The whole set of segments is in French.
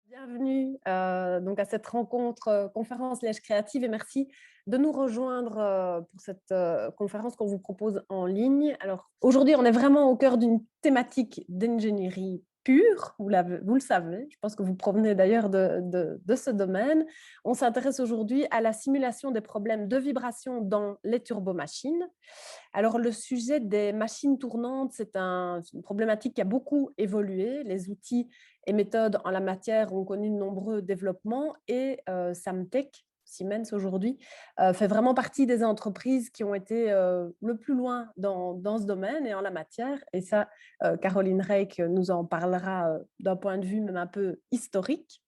Bienvenue donc à cette rencontre conférence Liège Créative et merci de nous rejoindre pour cette conférence qu'on vous propose en ligne. Alors aujourd'hui, on est vraiment au cœur d'une thématique d'ingénierie pure, vous le savez, je pense que vous provenez d'ailleurs de ce domaine. On s'intéresse aujourd'hui à la simulation des problèmes de vibration dans les turbomachines. Alors, le sujet des machines tournantes, c'est une problématique qui a beaucoup évolué. Les outils et méthodes en la matière ont connu de nombreux développements et Samtech, Siemens aujourd'hui, fait vraiment partie des entreprises qui ont été le plus loin dans ce domaine et en la matière. Et ça, Caroline Reich nous en parlera d'un point de vue même un peu historique.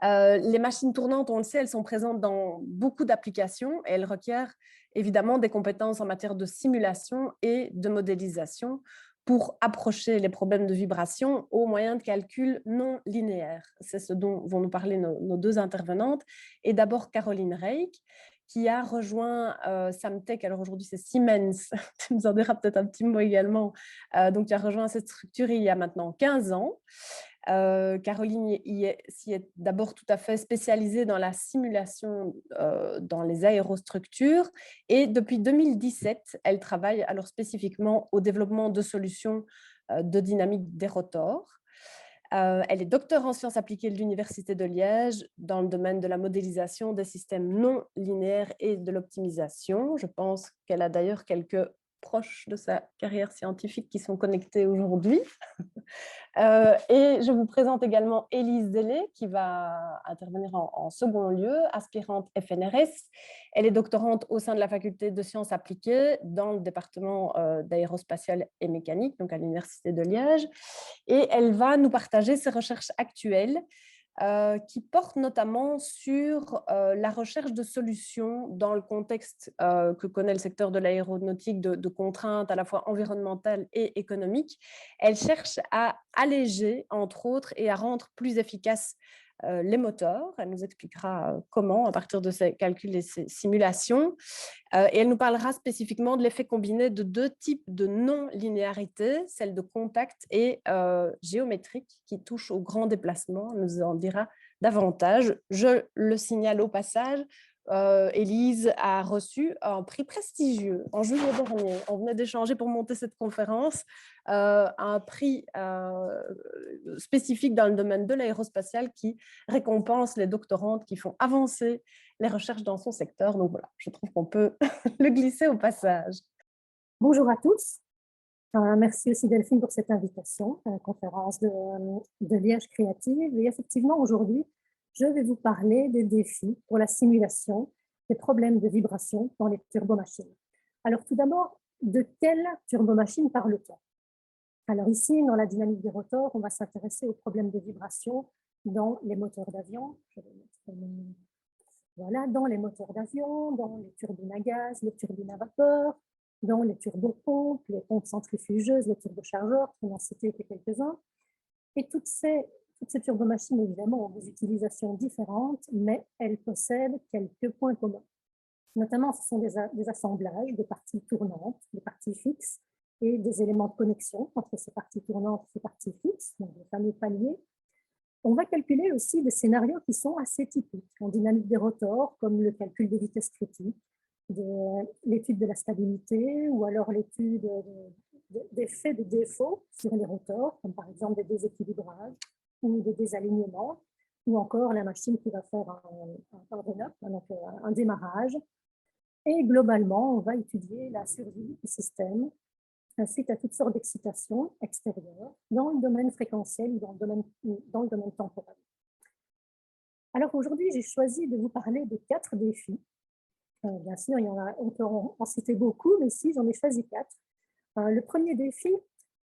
Les machines tournantes, on le sait, elles sont présentes dans beaucoup d'applications et elles requièrent évidemment des compétences en matière de simulation et de modélisation pour approcher les problèmes de vibration au moyen de calculs non linéaires. C'est ce dont vont nous parler nos deux intervenantes. Et d'abord Caroline Reich, qui a rejoint Samtech, alors aujourd'hui c'est Siemens, tu nous en diras peut-être un petit mot également, donc qui a rejoint cette structure il y a maintenant 15 ans. Caroline s'y est d'abord tout à fait spécialisée dans la simulation dans les aérostructures et depuis 2017, elle travaille alors spécifiquement au développement de solutions de dynamique des rotors. Elle est docteur en sciences appliquées de l'Université de Liège dans le domaine de la modélisation des systèmes non linéaires et de l'optimisation. Je pense qu'elle a d'ailleurs quelques proches de sa carrière scientifique qui sont connectés aujourd'hui. Et je vous présente également Élise Delay, qui va intervenir en second lieu, aspirante FNRS. Elle est doctorante au sein de la faculté de sciences appliquées dans le département d'aérospatiale et mécanique, donc à l'Université de Liège. Et elle va nous partager ses recherches actuelles qui porte notamment sur la recherche de solutions dans le contexte que connaît le secteur de l'aéronautique, de contraintes à la fois environnementales et économiques. Elle cherche à alléger, entre autres, et à rendre plus efficaces les moteurs. Elle nous expliquera comment, à partir de ces calculs et ces simulations. Et elle nous parlera spécifiquement de l'effet combiné de deux types de non-linéarité, celle de contact et géométrique, qui touche au grand déplacement. Elle nous en dira davantage. Je le signale au passage, Élise a reçu un prix prestigieux en juillet dernier. On venait d'échanger pour monter cette conférence, un prix spécifique dans le domaine de l'aérospatiale qui récompense les doctorantes qui font avancer les recherches dans son secteur. Donc voilà, je trouve qu'on peut le glisser au passage. Bonjour à tous. Merci aussi Delphine pour cette invitation à la conférence de Liège Créative. Et effectivement, aujourd'hui, je vais vous parler des défis pour la simulation des problèmes de vibration dans les turbomachines. Alors tout d'abord, de quelle turbomachine parle-t-on? Alors ici, dans la dynamique des rotors, on va s'intéresser aux problèmes de vibration dans les moteurs d'avion. Je vais mettre voilà, dans les moteurs d'avion, dans les turbines à gaz, les turbines à vapeur, dans les turbopompes, les pompes centrifugeuses, les turbochargeurs, pour en citer quelques-uns. Et toutes ces turbomachines, évidemment, ont des utilisations différentes, mais elles possèdent quelques points communs. Notamment, ce sont des assemblages de parties tournantes, de parties fixes, et des éléments de connexion entre ces parties tournantes et ces parties fixes, donc les fameux paliers. On va calculer aussi des scénarios qui sont assez typiques en dynamique des rotors, comme le calcul des vitesses critiques, l'étude de la stabilité, ou alors l'étude d'effets de défaut sur les rotors, comme par exemple des déséquilibrages ou des désalignements, ou encore la machine qui va faire un run-up, donc un démarrage. Et globalement, on va étudier la survie du système suite à toutes sortes d'excitations extérieures dans le domaine fréquentiel ou dans le domaine temporel. Alors aujourd'hui, j'ai choisi de vous parler de 4 défis. Bien sûr, on peut en citer beaucoup, mais ici, j'en ai choisi 4. Le premier défi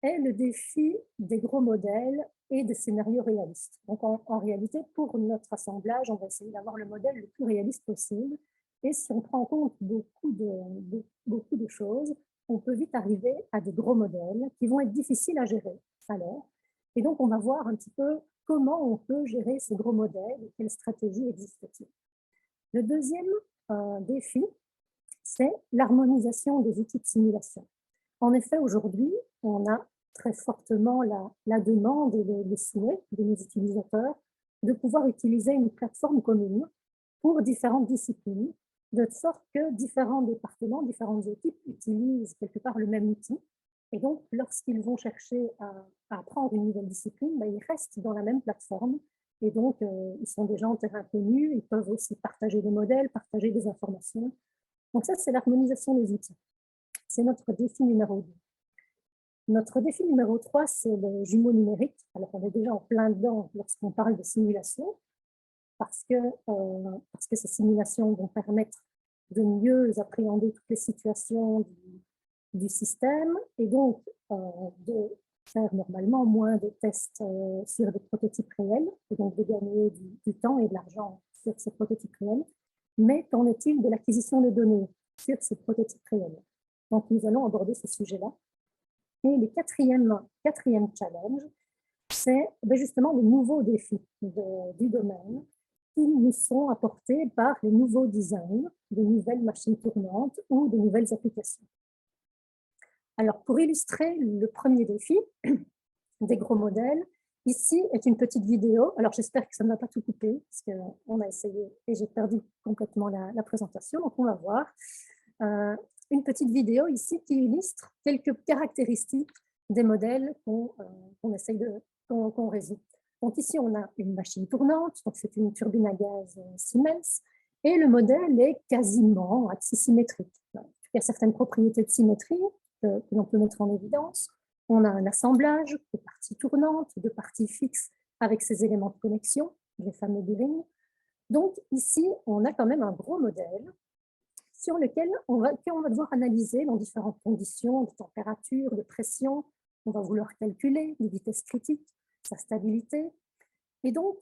est le défi des gros modèles et des scénarios réalistes. Donc en réalité, pour notre assemblage, on va essayer d'avoir le modèle le plus réaliste possible. Et si on prend en compte beaucoup de choses, on peut vite arriver à des gros modèles qui vont être difficiles à gérer alors. Et donc, on va voir un petit peu comment on peut gérer ces gros modèles et quelles stratégies existent-ils. Le deuxième défi, c'est l'harmonisation des outils de simulation. En effet, aujourd'hui, on a très fortement la demande et le souhait de nos utilisateurs de pouvoir utiliser une plateforme commune pour différentes disciplines, de sorte que différents départements, différentes équipes utilisent quelque part le même outil. Et donc, lorsqu'ils vont chercher à apprendre une nouvelle discipline, ben, ils restent dans la même plateforme. Et donc, ils sont déjà en terrain connu, ils peuvent aussi partager des modèles, partager des informations. Donc ça, c'est l'harmonisation des outils. C'est notre défi numéro 2. Notre défi numéro 3, c'est le jumeau numérique. Alors, on est déjà en plein dedans lorsqu'on parle de simulation, parce que ces simulations vont permettre de mieux appréhender toutes les situations du système et donc de faire normalement moins de tests sur des prototypes réels, et donc de gagner du temps et de l'argent sur ces prototypes réels. Mais qu'en est-il de l'acquisition de données sur ces prototypes réels? Donc, nous allons aborder ce sujet-là. Et le quatrième challenge, c'est justement les nouveaux défis du domaine qui nous sont apportés par les nouveaux designs de nouvelles machines tournantes ou de nouvelles applications. Alors, pour illustrer le premier défi des gros modèles, ici est une petite vidéo. Alors, j'espère que ça ne va pas tout couper, parce qu'on a essayé et j'ai perdu complètement la présentation. Donc, on va voir une petite vidéo ici qui illustre quelques caractéristiques des modèles qu'on résout. Donc, ici, on a une machine tournante, donc c'est une turbine à gaz Siemens, et le modèle est quasiment axisymétrique. Il y a certaines propriétés de symétrie que l'on peut mettre en évidence. On a un assemblage de parties tournantes, de parties fixes avec ces éléments de connexion, les fameux bearings. Donc ici, on a quand même un gros modèle sur lequel on va devoir analyser dans différentes conditions de température, de pression. On va vouloir calculer les vitesses critiques, sa stabilité. Et donc,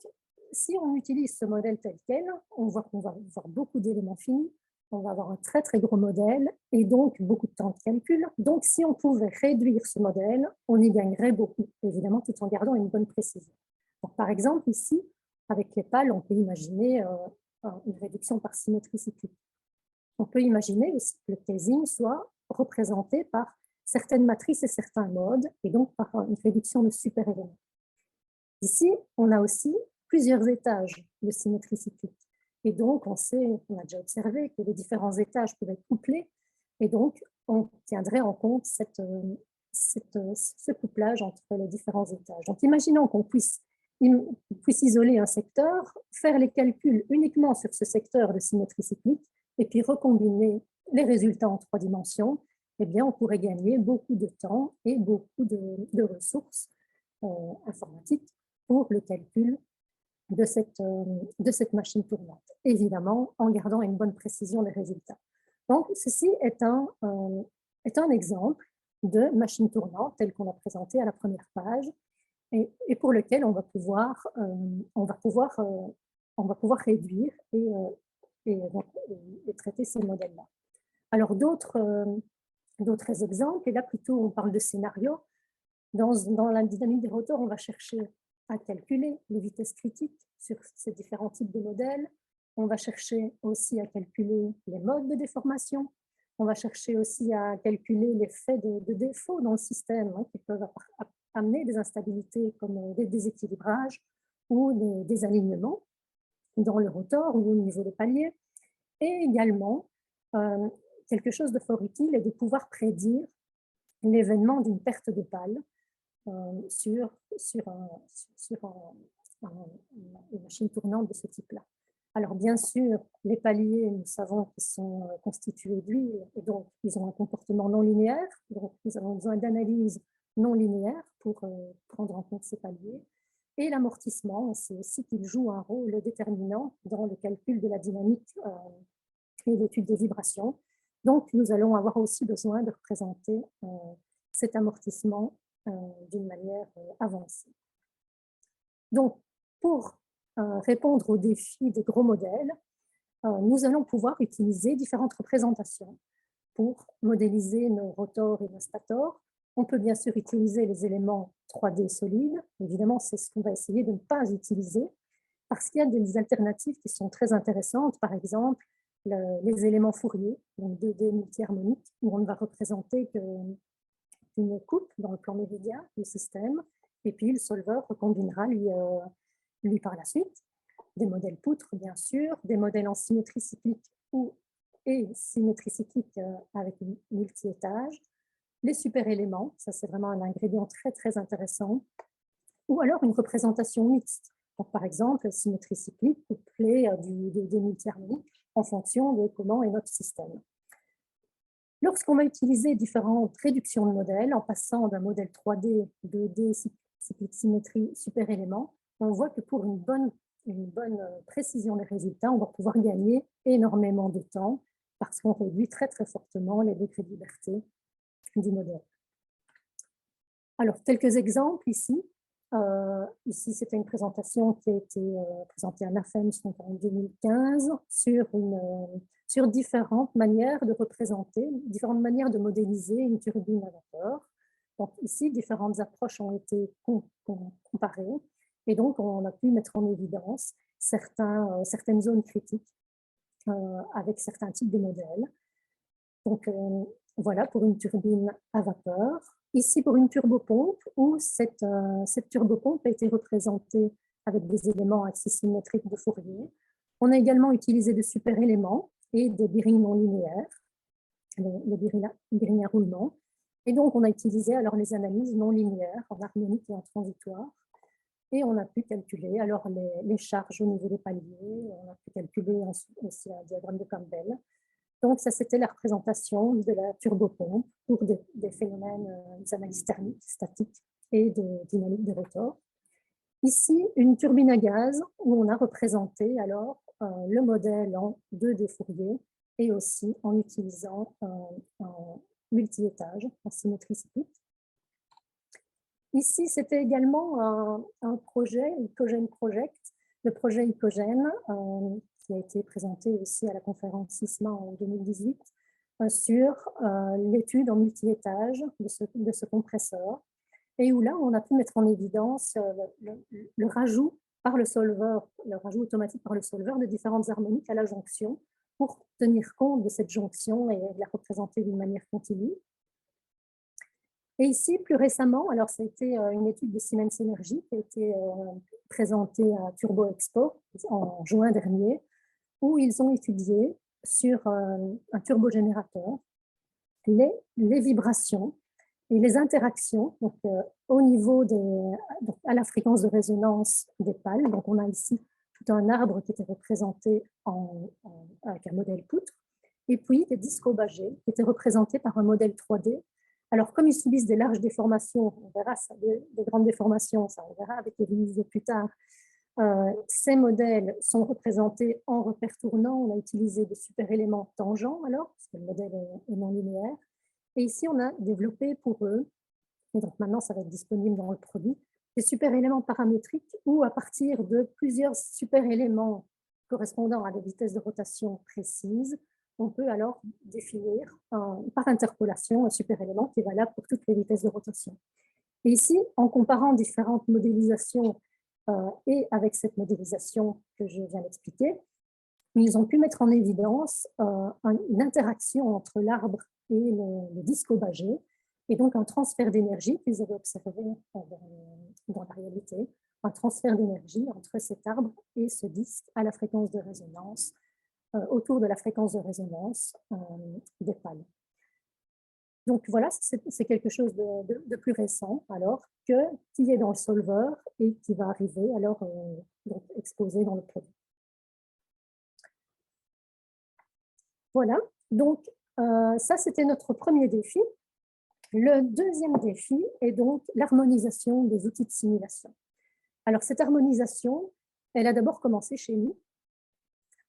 si on utilise ce modèle tel quel, on voit qu'on va avoir beaucoup d'éléments finis, on va avoir un très très gros modèle et donc beaucoup de temps de calcul. Donc, si on pouvait réduire ce modèle, on y gagnerait beaucoup, évidemment, tout en gardant une bonne précision. Donc, par exemple, ici, avec les pales, on peut imaginer une réduction par symétrie cyclique. On peut imaginer aussi que le casing soit représenté par certaines matrices et certains modes, et donc par une réduction de super-éléments. Ici, on a aussi plusieurs étages de symétrie cyclique. Et donc, on a déjà observé que les différents étages peuvent être couplés, et donc on tiendrait en compte ce couplage entre les différents étages. Donc, imaginons qu'on puisse isoler un secteur, faire les calculs uniquement sur ce secteur de symétrie cyclique, et puis recombiner les résultats en 3 dimensions, eh bien, on pourrait gagner beaucoup de temps et beaucoup de ressources informatiques pour le calcul de cette machine tournante, évidemment en gardant une bonne précision des résultats. Donc, ceci est un exemple de machine tournante telle qu'on l'a présentée à la première page et pour lequel on va pouvoir réduire et traiter ces modèles-là. Alors, d'autres exemples, et là plutôt on parle de scénarios. Dans la dynamique des rotors, on va chercher à calculer les vitesses critiques sur ces différents types de modèles. On va chercher aussi à calculer les modes de déformation. On va chercher aussi à calculer l'effet de défauts dans le système qui peuvent amener des instabilités comme des déséquilibrages ou des alignements dans le rotor ou au niveau des paliers. Et également, quelque chose de fort utile est de pouvoir prédire l'événement d'une perte de pale sur une machine tournante de ce type-là. Alors bien sûr, les paliers, nous savons qu'ils sont constitués d'huile et donc ils ont un comportement non linéaire. Donc nous avons besoin d'analyses non linéaires pour prendre en compte ces paliers. Et l'amortissement, on sait aussi qu'il joue un rôle déterminant dans le calcul de la dynamique et l'étude des vibrations. Donc nous allons avoir aussi besoin de représenter cet amortissement d'une manière avancée. Donc, pour répondre aux défis des gros modèles, nous allons pouvoir utiliser différentes représentations pour modéliser nos rotors et nos stators. On peut bien sûr utiliser les éléments 3D solides. Évidemment, c'est ce qu'on va essayer de ne pas utiliser parce qu'il y a des alternatives qui sont très intéressantes. Par exemple, les éléments Fourier, donc 2D multi-harmoniques, où on ne va représenter qu'une une coupe dans le plan méridien du système, et puis le solveur recombinera lui par la suite. Des modèles poutres, bien sûr, des modèles en symétrie cyclique et symétrie cyclique avec une multi-étage, les super-éléments, ça c'est vraiment un ingrédient très très intéressant, ou alors une représentation mixte. Donc, par exemple, symétrie cyclique couplée des multi-harmoniques en fonction de comment est notre système. Lorsqu'on va utiliser différentes réductions de modèles, en passant d'un modèle 3D, 2D, cyclique symétrie, super-éléments, on voit que pour une bonne précision des résultats, on va pouvoir gagner énormément de temps parce qu'on réduit très très fortement les degrés de liberté du modèle. Alors, quelques exemples ici. Ici, c'était une présentation qui a été présentée à l'AFEMS en 2015 sur différentes manières de représenter, différentes manières de modéliser une turbine à vapeur. Donc ici, différentes approches ont été comparées et donc on a pu mettre en évidence certaines zones critiques avec certains types de modèles. Donc voilà pour une turbine à vapeur. Ici, pour une turbopompe, où cette turbopompe a été représentée avec des éléments axes symétriques de Fourier. On a également utilisé de super-éléments et des bearings non linéaires, les bearings à roulement. Et donc, on a utilisé alors les analyses non linéaires en harmonique et en transitoire. Et on a pu calculer alors les charges au niveau des paliers. On a pu calculer aussi un diagramme de Campbell. Donc, ça, c'était la représentation de la turbopompe pour des phénomènes d'analyse thermique, statique et de dynamique des rotors. Ici, une turbine à gaz où on a représenté alors le modèle en 2D Fourier et aussi en utilisant un multi-étage en symétrie cyclique. Ici, c'était également un projet, Icogen Project, le projet Icogen, qui a été présenté aussi à la conférence SISMA en 2018, sur l'étude en multi-étage de ce compresseur, et où là, on a pu mettre en évidence le rajout par le solveur, le rajout automatique par le solveur de différentes harmoniques à la jonction pour tenir compte de cette jonction et la représenter d'une manière continue. Et ici, plus récemment, alors ça a été une étude de Siemens Energy qui a été présentée à Turbo Expo en juin dernier, où ils ont étudié sur un turbogénérateur les vibrations et les interactions donc, au niveau à la fréquence de résonance des pales. Donc on a ici tout un arbre qui était représenté avec un modèle poutre, et puis des discobagés qui étaient représentés par un modèle 3D. Alors, comme ils subissent des larges déformations, on verra ça, des grandes déformations, ça on verra avec les visites plus tard, ces modèles sont représentés en repère tournant. On a utilisé des super-éléments tangents, alors, parce que le modèle est non linéaire. Et ici, on a développé pour eux, et donc maintenant, ça va être disponible dans le produit, des super-éléments paramétriques où, à partir de plusieurs super-éléments correspondant à des vitesses de rotation précises, on peut alors définir par interpolation un super-élément qui est valable pour toutes les vitesses de rotation. Et ici, en comparant différentes modélisations et avec cette modélisation que je viens d'expliquer, ils ont pu mettre en évidence une interaction entre l'arbre et le discobagé, et donc un transfert d'énergie qu'ils avaient observé dans la réalité, un transfert d'énergie entre cet arbre et ce disque à la fréquence de résonance, autour de la fréquence de résonance des pales. Donc voilà, c'est quelque chose de plus récent, alors, qui est dans le solveur et qui va arriver alors donc, exposé dans le produit. Voilà, donc ça c'était notre premier défi. Le deuxième défi est donc l'harmonisation des outils de simulation. Alors cette harmonisation, elle a d'abord commencé chez nous,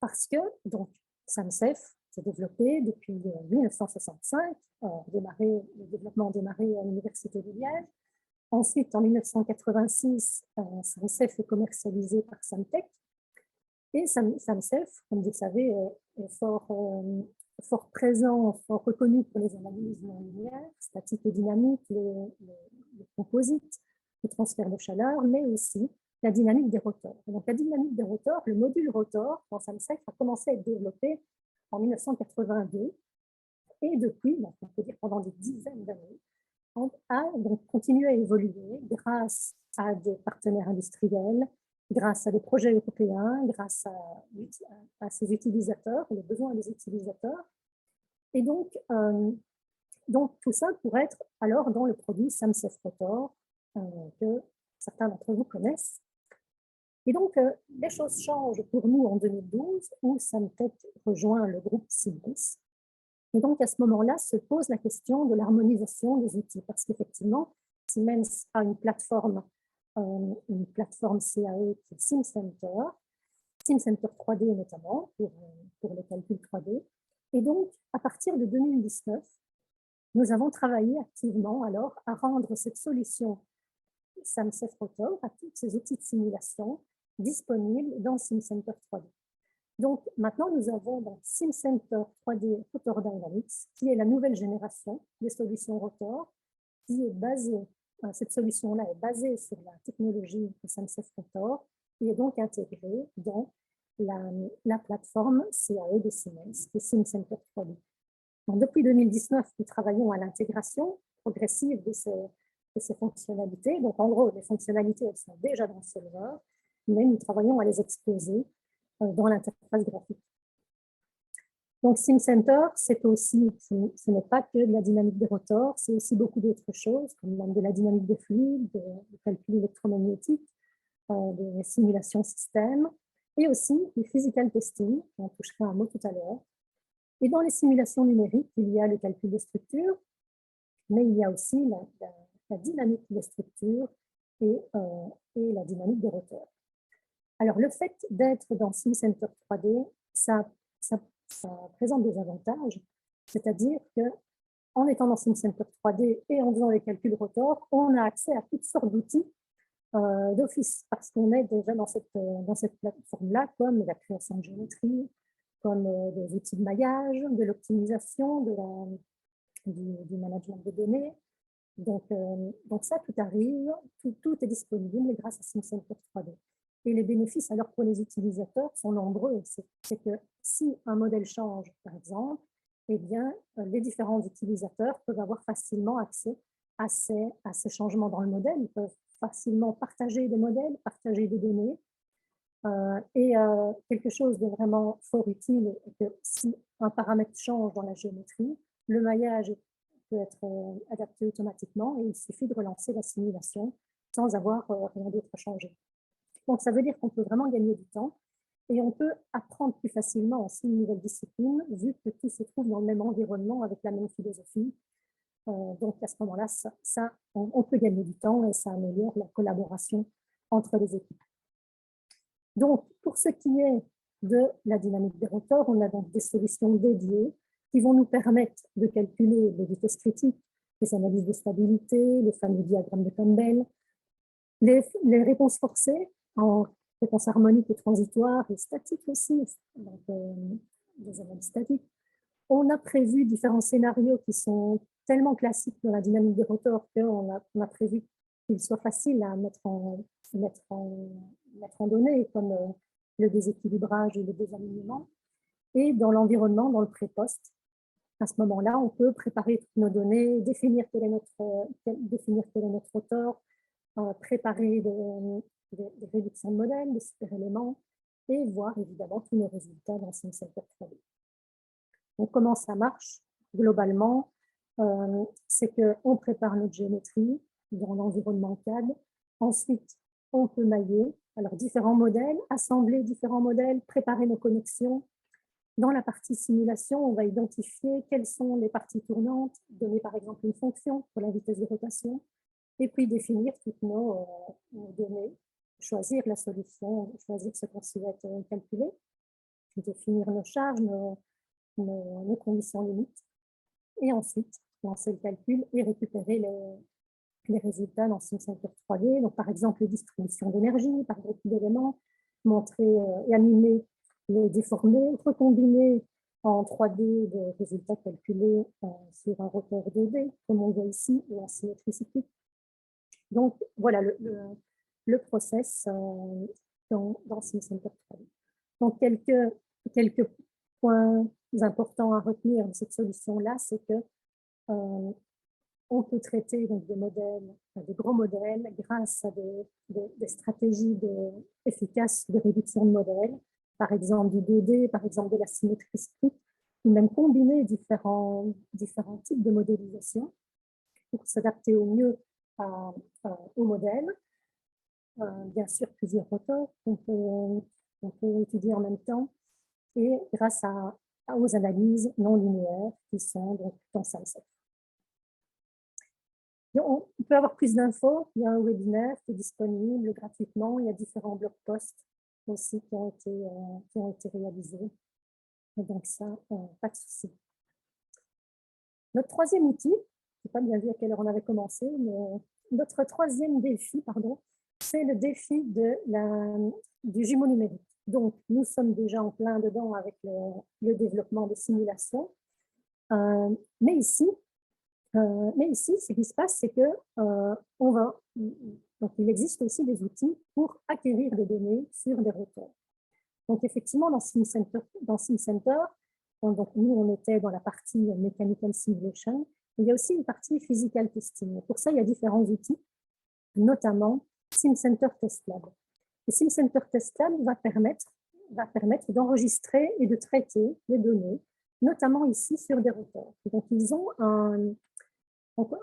parce que donc, SAMSEF s'est développé depuis 1965, le développement a démarré à l'Université de Liège. Ensuite, en 1986, SAMSEF est commercialisé par Samtec. Et SAMSEF, comme vous le savez, est fort présent, fort reconnu pour les analyses non linéaires, statiques et dynamiques, les composites, le transfert de chaleur, mais aussi la dynamique des rotors. Donc, la dynamique des rotors, le module rotor dans SAMSEF a commencé à être développé en 1982, et depuis, on peut dire pendant des dizaines d'années, a donc continué à évoluer grâce à des partenaires industriels, grâce à des projets européens, grâce à ses utilisateurs, les besoins des utilisateurs. Et donc tout ça pourrait être alors dans le produit SAMSEF Rotor, que certains d'entre vous connaissent. Et donc, les choses changent pour nous en 2012, où Samtec rejoint le groupe Siemens. Et donc, à ce moment-là, se pose la question de l'harmonisation des outils, parce qu'effectivement, Siemens a une plateforme CAE qui est SimCenter 3D notamment, pour le calcul 3D. Et donc, à partir de 2019, nous avons travaillé activement alors à rendre cette solution SAMSEF Rotor à tous ces outils de simulation disponibles dans SimCenter 3D. Donc maintenant, nous avons dans SimCenter 3D Rotor Dynamics, qui est la nouvelle génération des solutions Rotor, qui est basée, cette solution-là est basée sur la technologie de SAMSEF Rotor et est donc intégrée dans la plateforme CAE de Siemens, qui est SimCenter 3D. Donc, depuis 2019, nous travaillons à l'intégration progressive de ces fonctionnalités. Donc, en gros, les fonctionnalités, elles sont déjà dans Solver, mais nous travaillons à les exposer dans l'interface graphique. Donc, SimCenter, c'est aussi, ce n'est pas que de la dynamique des rotors, c'est aussi beaucoup d'autres choses, comme même de la dynamique des fluides, de calcul électromagnétique, des simulations système, et aussi du physical testing, on touchera un mot tout à l'heure. Et dans les simulations numériques, il y a le calcul de structure, mais il y a aussi la dynamique des structures et la dynamique des roteurs. Alors, le fait d'être dans SimCenter 3D, ça présente des avantages, c'est-à-dire qu'en étant dans SimCenter 3D et en faisant les calculs rotors, on a accès à toutes sortes d'outils d'office, parce qu'on est déjà dans cette plateforme-là, comme la création de géométrie, comme des outils de maillage, de l'optimisation, du management de données. Donc ça, tout arrive, tout est disponible grâce à SimCenter 3D. Et les bénéfices, alors pour les utilisateurs, sont nombreux. C'est que si un modèle change, par exemple, eh bien, les différents utilisateurs peuvent avoir facilement accès à ces changements dans le modèle. Ils peuvent facilement partager des modèles, partager des données. Quelque chose de vraiment fort utile est que si un paramètre change dans la géométrie, le maillage peut être adapté automatiquement et il suffit de relancer la simulation sans avoir rien d'autre à changer. Donc, ça veut dire qu'on peut vraiment gagner du temps et on peut apprendre plus facilement aussi une nouvelle discipline vu que tout se trouve dans le même environnement avec la même philosophie. Donc, à ce moment-là, on peut gagner du temps et ça améliore la collaboration entre les équipes. Donc, pour ce qui est de la dynamique des rotors, on a donc des solutions dédiées qui vont nous permettre de calculer les vitesses critiques, les analyses de stabilité, les fameux diagrammes de Campbell, les réponses forcées en réponse harmonique et transitoire et statique aussi, donc des analyses statiques. On a prévu différents scénarios qui sont tellement classiques dans la dynamique des rotors qu'on a prévu qu'il soit facile à mettre en données, comme le déséquilibrage et le désalignement. Et dans l'environnement, dans le pré-poste, à ce moment-là, on peut préparer toutes nos données, définir quel est notre rotor, préparer des réductions de modèles, des super-éléments, et voir évidemment tous nos résultats dans SimCenter 3D. Donc, comment ça marche globalement? C'est qu'on prépare notre géométrie dans l'environnement CAD. Ensuite, on peut mailler, alors différents modèles, assembler différents modèles, préparer nos connexions. Dans la partie simulation, on va identifier quelles sont les parties tournantes, donner par exemple une fonction pour la vitesse de rotation, et puis définir toutes nos données, choisir la solution, choisir ce qu'on souhaite calculer, définir nos charges, nos conditions limites, et ensuite lancer le calcul et récupérer les résultats dans SimCenter 3D. Donc, par exemple, les distributions d'énergie par groupe d'éléments, montrer et animer les déformés, recombiner en 3D des résultats calculés sur un rotor 2D, comme on voit ici, et en symétrie cyclique. Donc, voilà le process dans SimCenter 3D. Donc, quelques points importants à retenir de cette solution-là, c'est que on peut traiter donc, des modèles, des gros modèles, grâce à des stratégies efficaces de réduction de modèles, par exemple du 2D, par exemple de la symétrie stricte, ou même combiner différents types de modélisation pour s'adapter au mieux au modèle. Bien sûr, plusieurs rotors qu'on peut étudier en même temps, et grâce aux analyses non linéaires qui sont donc dans SciSet. On peut avoir plus d'infos, il y a un webinaire qui est disponible gratuitement, il y a différents blog posts aussi qui ont été réalisés. Et donc ça, pas de souci. Notre troisième outil, je n'ai pas bien vu à quelle heure on avait commencé, mais notre troisième défi, pardon, c'est le défi du jumeau numérique. Donc, nous sommes déjà en plein dedans avec le développement des simulations. Mais ici, ce qui se passe, c'est que donc, il existe aussi des outils pour acquérir des données sur des rotors. Donc, effectivement, dans SimCenter, donc, nous, on était dans la partie Mechanical Simulation. Il y a aussi une partie Physical Testing. Pour ça, il y a différents outils, notamment SimCenter Test Lab. Et SimCenter Test Lab va permettre d'enregistrer et de traiter les données, notamment ici sur des rotors. Donc,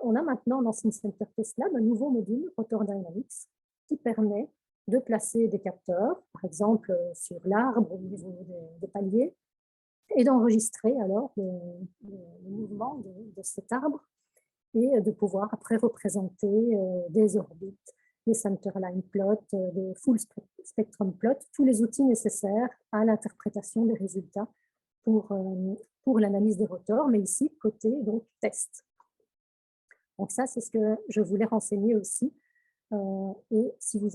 on a maintenant dans SimCenter Test Lab un nouveau module, Rotor Dynamics, qui permet de placer des capteurs, par exemple sur l'arbre au niveau des paliers, et d'enregistrer alors le mouvement de cet arbre et de pouvoir après représenter des orbites, des centerline plots, des full spectrum plots, tous les outils nécessaires à l'interprétation des résultats pour l'analyse des rotors, mais ici côté donc test. Donc ça, c'est ce que je voulais renseigner aussi. Et si vous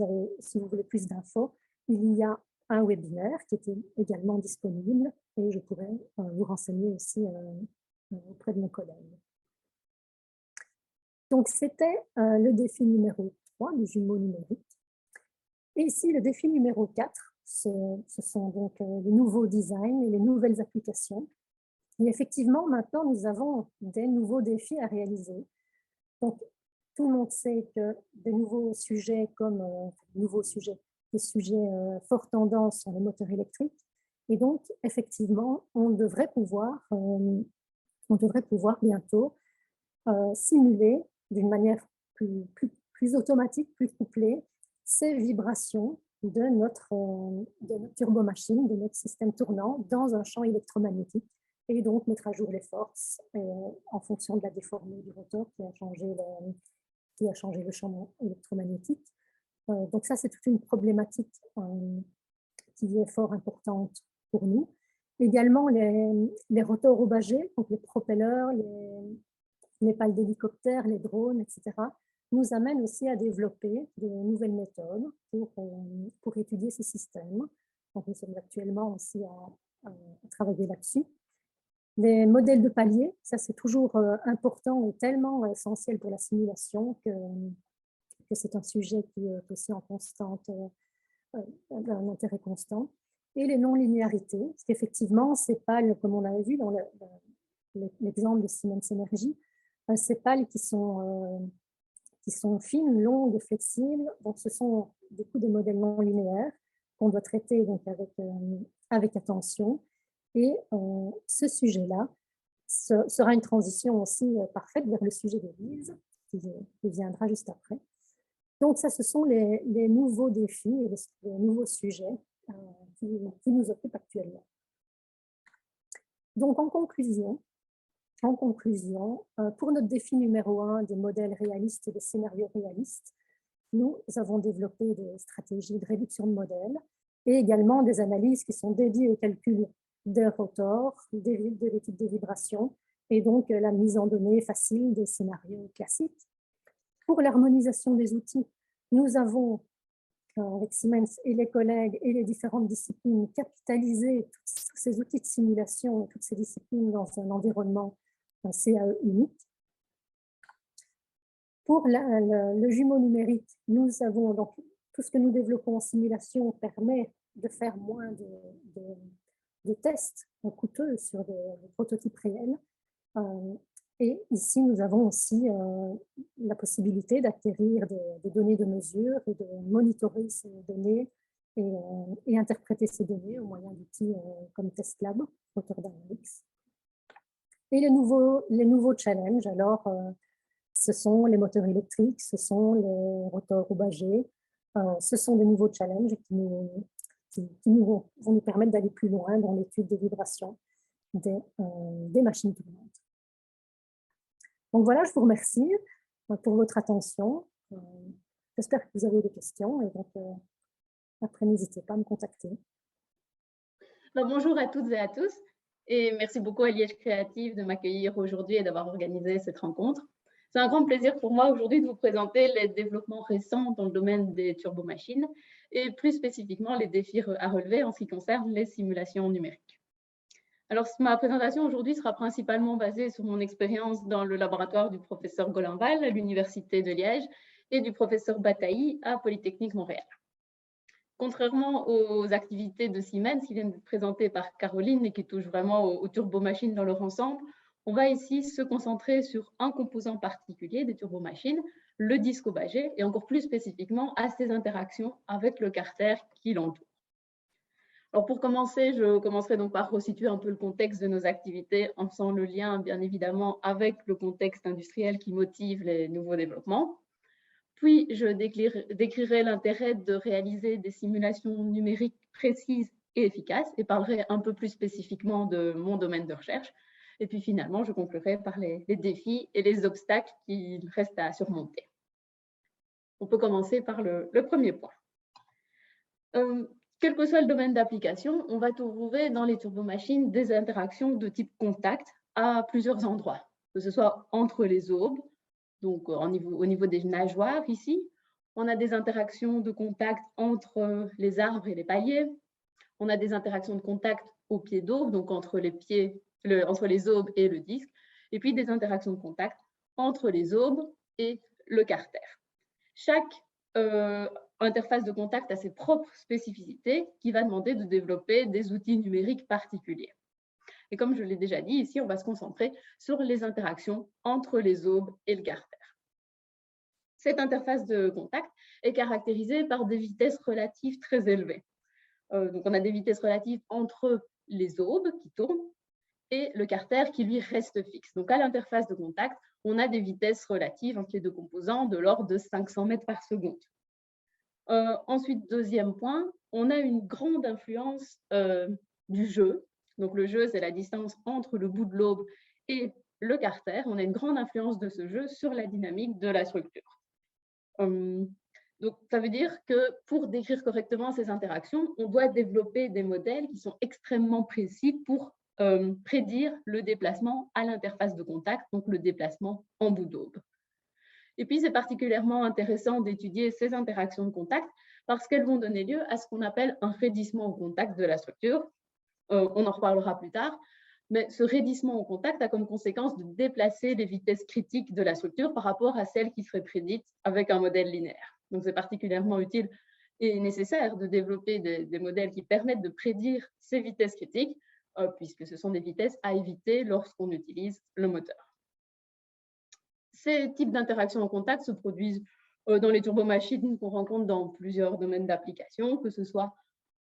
voulez plus d'infos, il y a un webinaire qui était également disponible et je pourrais vous renseigner aussi auprès de mon collègue. Donc, c'était le défi numéro 3, le jumeau numérique. Et ici, le défi numéro 4, ce sont donc les nouveaux designs et les nouvelles applications. Et effectivement, maintenant, nous avons des nouveaux défis à réaliser. Donc, tout le monde sait que des nouveaux sujets des sujets fort tendance sont les moteurs électriques. Et donc, effectivement, on devrait pouvoir bientôt simuler d'une manière plus automatique, plus couplée, ces vibrations de notre turbomachine, de notre système tournant dans un champ électromagnétique, et donc mettre à jour les forces en fonction de la déformée du rotor qui a changé le champ électromagnétique. Donc ça, c'est toute une problématique qui est fort importante pour nous. Également, les rotors obagés, donc les propellers, les pales d'hélicoptères, les drones, etc., nous amènent aussi à développer de nouvelles méthodes pour étudier ces systèmes. Donc, nous sommes actuellement aussi à travailler là-dessus. Les modèles de paliers, ça c'est toujours important et tellement essentiel pour la simulation que c'est un sujet qui est aussi en un intérêt constant. Et les non-linéarités, parce qu'effectivement, ces pales, comme on l'avait vu dans l'exemple de Siemens Energy, ces pales qui sont fines, longues, flexibles, donc ce sont du coup des modèles non linéaires qu'on doit traiter donc avec attention. Et ce sujet-là sera une transition aussi parfaite vers le sujet de Lise, qui viendra juste après. Donc ça, ce sont les nouveaux défis et les nouveaux sujets qui nous occupent actuellement. Donc en conclusion, pour notre défi numéro 1 des modèles réalistes et des scénarios réalistes, nous avons développé des stratégies de réduction de modèles et également des analyses qui sont dédiées au calcul des rotors, de l'étude des vibrations et donc la mise en données facile des scénarios classiques. Pour l'harmonisation des outils, nous avons, avec Siemens et les collègues et les différentes disciplines, capitalisé tous ces outils de simulation et toutes ces disciplines dans un environnement CAE unique. Pour le jumeau numérique, nous avons donc tout ce que nous développons en simulation permet de faire moins de tests coûteux sur des prototypes réels. Et ici, nous avons aussi la possibilité d'acquérir des données de mesure et de monitorer ces données et interpréter ces données au moyen d'outils comme TestLab, Rotor Dynamics. Et les nouveaux challenges, alors, ce sont les moteurs électriques, ce sont les rotors roubages, ce sont des nouveaux challenges qui vont nous permettre d'aller plus loin dans l'étude des vibrations des machines tournantes. Donc voilà, je vous remercie pour votre attention. J'espère que vous avez des questions et donc après, n'hésitez pas à me contacter. Bonjour à toutes et à tous et merci beaucoup à Liège Créative de m'accueillir aujourd'hui et d'avoir organisé cette rencontre. C'est un grand plaisir pour moi aujourd'hui de vous présenter les développements récents dans le domaine des turbomachines et plus spécifiquement les défis à relever en ce qui concerne les simulations numériques. Alors, ma présentation aujourd'hui sera principalement basée sur mon expérience dans le laboratoire du professeur Golinval à l'Université de Liège et du professeur Bataille à Polytechnique Montréal. Contrairement aux activités de Siemens qui viennent d'être présentées par Caroline et qui touchent vraiment aux turbomachines dans leur ensemble, on va ici se concentrer sur un composant particulier des turbomachines, le disque roubager, et encore plus spécifiquement à ses interactions avec le carter qui l'entoure. Alors pour commencer, je commencerai donc par resituer un peu le contexte de nos activités en faisant le lien bien évidemment avec le contexte industriel qui motive les nouveaux développements. Puis je décrirai l'intérêt de réaliser des simulations numériques précises et efficaces et parlerai un peu plus spécifiquement de mon domaine de recherche. Et puis finalement, je conclurai par les défis et les obstacles qu'il reste à surmonter. On peut commencer par le premier point. Quel que soit le domaine d'application, on va trouver dans les turbomachines des interactions de type contact à plusieurs endroits, que ce soit entre les aubes, donc au niveau des nageoires ici, on a des interactions de contact entre les arbres et les paliers, on a des interactions de contact au pied d'aube, donc entre les aubes et le disque, et puis des interactions de contact entre les aubes et le carter. Chaque interface de contact a ses propres spécificités qui va demander de développer des outils numériques particuliers. Et comme je l'ai déjà dit, ici, on va se concentrer sur les interactions entre les aubes et le carter. Cette interface de contact est caractérisée par des vitesses relatives très élevées. Donc, on a des vitesses relatives entre les aubes qui tournent et le carter qui, lui, reste fixe. Donc, à l'interface de contact, on a des vitesses relatives entre les deux composants de l'ordre de 500 mètres par seconde. Ensuite, deuxième point, on a une grande influence du jeu. Donc, le jeu, c'est la distance entre le bout de l'aube et le carter. On a une grande influence de ce jeu sur la dynamique de la structure. Donc, ça veut dire que pour décrire correctement ces interactions, on doit développer des modèles qui sont extrêmement précis pour prédire le déplacement à l'interface de contact, donc le déplacement en bout d'aube. Et puis, c'est particulièrement intéressant d'étudier ces interactions de contact parce qu'elles vont donner lieu à ce qu'on appelle un raidissement au contact de la structure. On en reparlera plus tard, mais ce raidissement au contact a comme conséquence de déplacer les vitesses critiques de la structure par rapport à celles qui seraient prédites avec un modèle linéaire. Donc, c'est particulièrement utile et nécessaire de développer des modèles qui permettent de prédire ces vitesses critiques, puisque ce sont des vitesses à éviter lorsqu'on utilise le moteur. Ces types d'interactions en contact se produisent dans les turbomachines qu'on rencontre dans plusieurs domaines d'application, que ce soit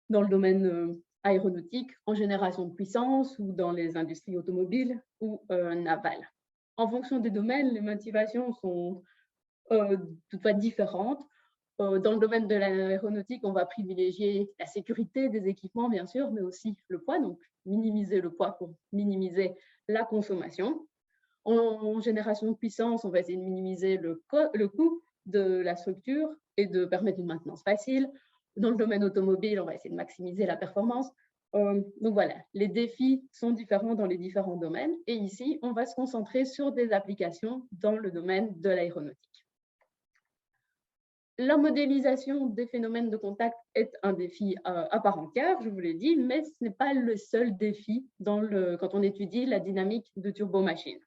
dans le domaine aéronautique, en génération de puissance ou dans les industries automobiles ou navales. En fonction des domaines, les motivations sont toutefois différentes. Dans le domaine de l'aéronautique, on va privilégier la sécurité des équipements, bien sûr, mais aussi le poids, donc minimiser le poids pour minimiser la consommation. En génération de puissance, on va essayer de minimiser le coût de la structure et de permettre une maintenance facile. Dans le domaine automobile, on va essayer de maximiser la performance. Donc voilà, les défis sont différents dans les différents domaines. Et ici, on va se concentrer sur des applications dans le domaine de l'aéronautique. La modélisation des phénomènes de contact est un défi à part entière, je vous l'ai dit, mais ce n'est pas le seul défi quand on étudie la dynamique de turbomachines.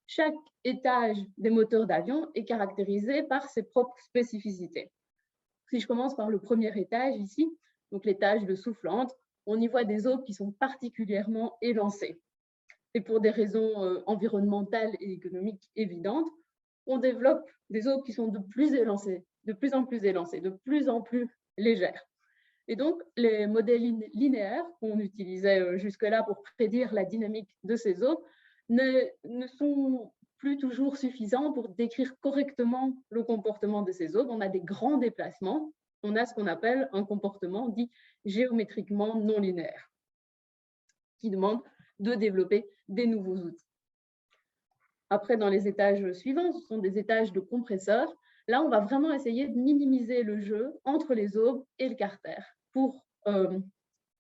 Chaque étage des moteurs d'avion est caractérisé par ses propres spécificités. Si je commence par le premier étage ici, donc l'étage de soufflante, on y voit des aubes qui sont particulièrement élancées. et pour des raisons environnementales et économiques évidentes, on développe des aubes qui sont de plus en plus élancées, de plus en plus légères. Et donc, les modèles linéaires qu'on utilisait jusque-là pour prédire la dynamique de ces aubes ne sont plus toujours suffisants pour décrire correctement le comportement de ces aubes. On a des grands déplacements, on a ce qu'on appelle un comportement dit géométriquement non linéaire, qui demande de développer des nouveaux outils. Après, dans les étages suivants, ce sont des étages de compresseurs. Là, on va vraiment essayer de minimiser le jeu entre les aubes et le carter pour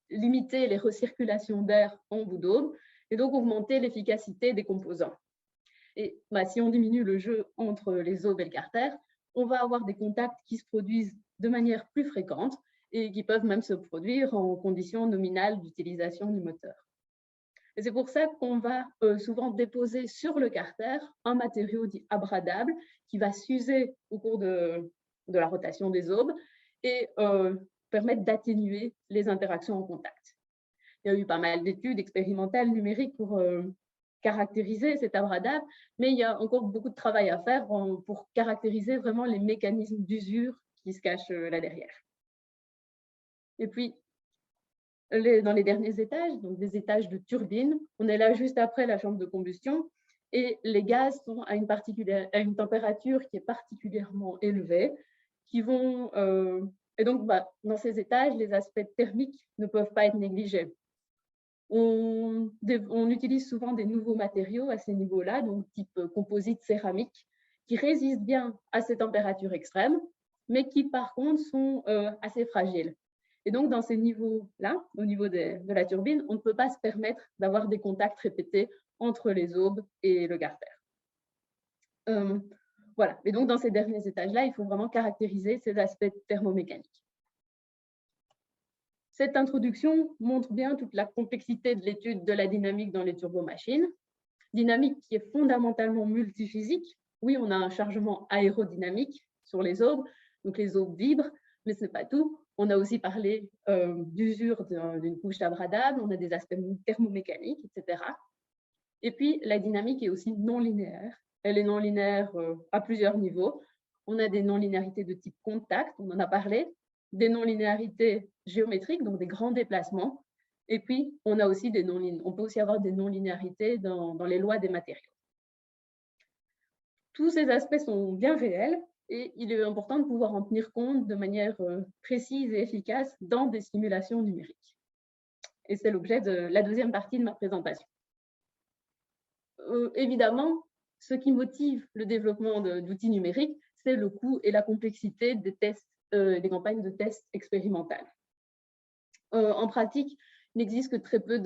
limiter les recirculations d'air en bout d'aube et donc augmenter l'efficacité des composants. Et si on diminue le jeu entre les aubes et le carter, on va avoir des contacts qui se produisent de manière plus fréquente et qui peuvent même se produire en conditions nominales d'utilisation du moteur. Et c'est pour ça qu'on va souvent déposer sur le carter un matériau dit abradable qui va s'user au cours de la rotation des aubes et permettre d'atténuer les interactions en contact. Il y a eu pas mal d'études expérimentales numériques pour caractériser cet abradable, mais il y a encore beaucoup de travail à faire pour caractériser vraiment les mécanismes d'usure qui se cachent là derrière. Et puis, dans les derniers étages, donc des étages de turbine, on est là juste après la chambre de combustion et les gaz sont à une température qui est particulièrement élevée, qui vont, et donc dans ces étages, les aspects thermiques ne peuvent pas être négligés. On utilise souvent des nouveaux matériaux à ces niveaux-là, donc type composite céramique, qui résistent bien à ces températures extrêmes, mais qui par contre sont assez fragiles. Et donc, dans ces niveaux-là, au niveau de la turbine, on ne peut pas se permettre d'avoir des contacts répétés entre les aubes et le carter. Voilà. Et donc, dans ces derniers étages-là, il faut vraiment caractériser ces aspects thermomécaniques. Cette introduction montre bien toute la complexité de l'étude de la dynamique dans les turbomachines. Dynamique qui est fondamentalement multiphysique. Oui, on a un chargement aérodynamique sur les aubes, donc les aubes vibrent, mais ce n'est pas tout. On a aussi parlé d'usure d'une couche abradable, on a des aspects thermomécaniques, etc. Et puis, la dynamique est aussi non linéaire. Elle est non linéaire à plusieurs niveaux. On a des non-linéarités de type contact, on en a parlé, des non-linéarités géométriques, donc des grands déplacements. Et puis, on a aussi on peut aussi avoir des non-linéarités dans les lois des matériaux. Tous ces aspects sont bien réels et il est important de pouvoir en tenir compte de manière précise et efficace dans des simulations numériques. Et c'est l'objet de la deuxième partie de ma présentation. Évidemment, ce qui motive le développement d'outils numériques, c'est le coût et la complexité des tests, des campagnes de tests expérimentales. En pratique, il n'existe que très peu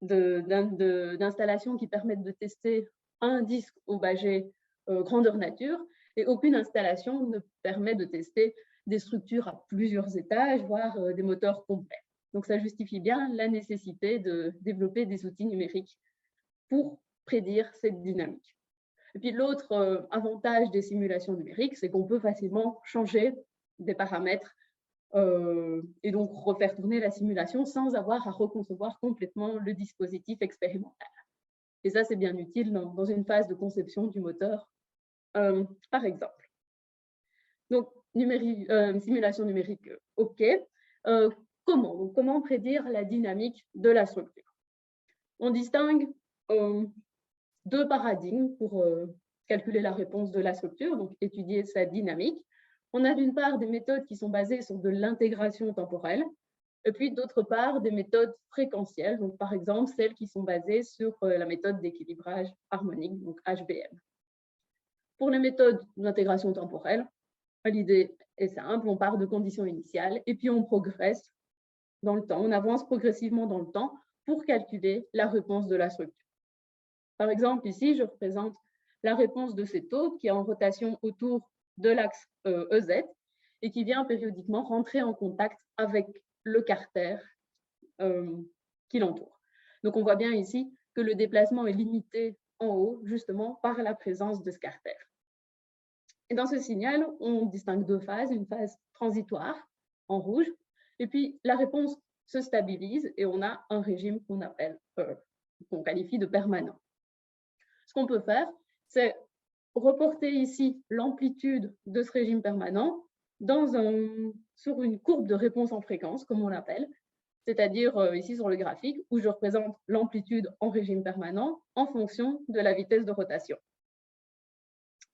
d'installations qui permettent de tester un disque au Bagé grandeur nature et aucune installation ne permet de tester des structures à plusieurs étages, voire des moteurs complets. Donc, ça justifie bien la nécessité de développer des outils numériques pour prédire cette dynamique. Et puis, l'autre avantage des simulations numériques, c'est qu'on peut facilement changer des paramètres et donc refaire tourner la simulation sans avoir à reconcevoir complètement le dispositif expérimental. Et ça, c'est bien utile dans une phase de conception du moteur, par exemple. Donc, simulation numérique, OK. Comment prédire la dynamique de la structure? On distingue deux paradigmes pour calculer la réponse de la structure, donc étudier sa dynamique. On a d'une part des méthodes qui sont basées sur de l'intégration temporelle, et puis d'autre part des méthodes fréquentielles, donc par exemple celles qui sont basées sur la méthode d'équilibrage harmonique, donc HBM. Pour les méthodes d'intégration temporelle, l'idée est simple, on part de conditions initiales et puis on progresse dans le temps, on avance progressivement dans le temps pour calculer la réponse de la structure. Par exemple, ici, je représente la réponse de cette aube qui est en rotation autour de l'axe EZ et qui vient périodiquement rentrer en contact avec le carter qui l'entoure. Donc, on voit bien ici que le déplacement est limité en haut, justement, par la présence de ce carter. Et dans ce signal, on distingue deux phases, une phase transitoire en rouge, et puis la réponse se stabilise et on a un régime qu'on appelle qu'on qualifie de permanent. Ce qu'on peut faire, c'est reporter ici l'amplitude de ce régime permanent sur une courbe de réponse en fréquence, comme on l'appelle, c'est-à-dire ici sur le graphique, où je représente l'amplitude en régime permanent en fonction de la vitesse de rotation.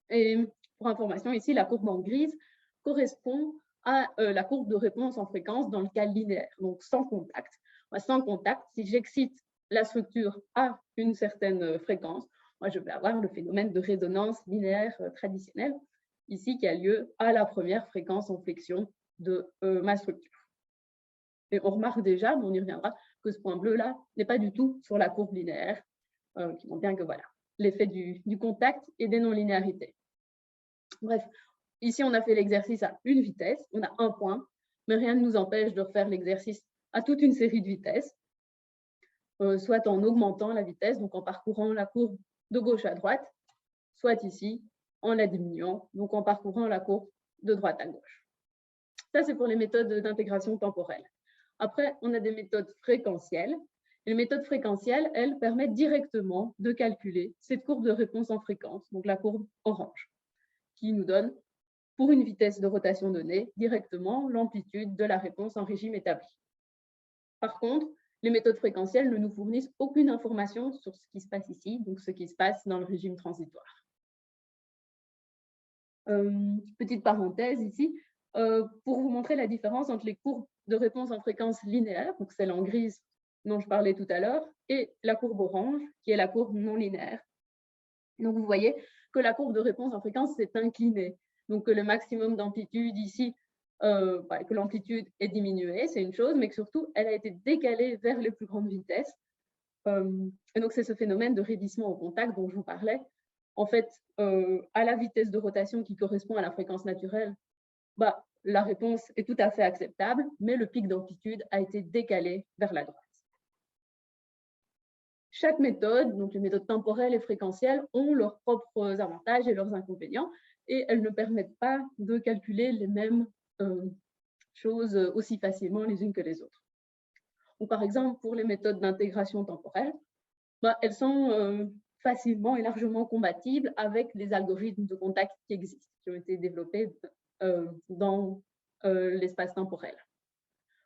Et pour information, ici, la courbe en grise correspond à la courbe de réponse en fréquence dans le cas linéaire, donc sans contact. Sans contact, si j'excite la structure à une certaine fréquence, moi, je vais avoir le phénomène de résonance linéaire traditionnelle, ici, qui a lieu à la première fréquence en flexion de ma structure. Et on remarque déjà, mais on y reviendra, que ce point bleu-là n'est pas du tout sur la courbe linéaire, qui montre bien que voilà, l'effet du contact et des non-linéarités. Bref, ici, on a fait l'exercice à une vitesse, on a un point, mais rien ne nous empêche de refaire l'exercice à toute une série de vitesses, soit en augmentant la vitesse, donc en parcourant la courbe de gauche à droite, soit ici, en la diminuant, donc en parcourant la courbe de droite à gauche. Ça, c'est pour les méthodes d'intégration temporelle. Après, on a des méthodes fréquentielles. Et les méthodes fréquentielles, elles, permettent directement de calculer cette courbe de réponse en fréquence, donc la courbe orange, qui nous donne, pour une vitesse de rotation donnée, directement l'amplitude de la réponse en régime établi. Par contre, les méthodes fréquentielles ne nous fournissent aucune information sur ce qui se passe ici, donc ce qui se passe dans le régime transitoire. Petite parenthèse ici, pour vous montrer la différence entre les courbes de réponse en fréquence linéaire, donc celle en grise dont je parlais tout à l'heure, et la courbe orange, qui est la courbe non linéaire. Donc, vous voyez que la courbe de réponse en fréquence s'est inclinée. Donc, que le maximum d'amplitude ici, que l'amplitude est diminuée, c'est une chose, mais que surtout, elle a été décalée vers les plus grandes vitesses. Et donc, c'est ce phénomène de raidissement au contact dont je vous parlais. En fait, à la vitesse de rotation qui correspond à la fréquence naturelle, la réponse est tout à fait acceptable, mais le pic d'amplitude a été décalé vers la droite. Chaque méthode, donc les méthodes temporelles et fréquentielles, ont leurs propres avantages et leurs inconvénients, et elles ne permettent pas de calculer les mêmes choses aussi facilement les unes que les autres. Donc, par exemple, pour les méthodes d'intégration temporelle, elles sont facilement et largement compatibles avec les algorithmes de contact qui existent, qui ont été développés dans l'espace temporel.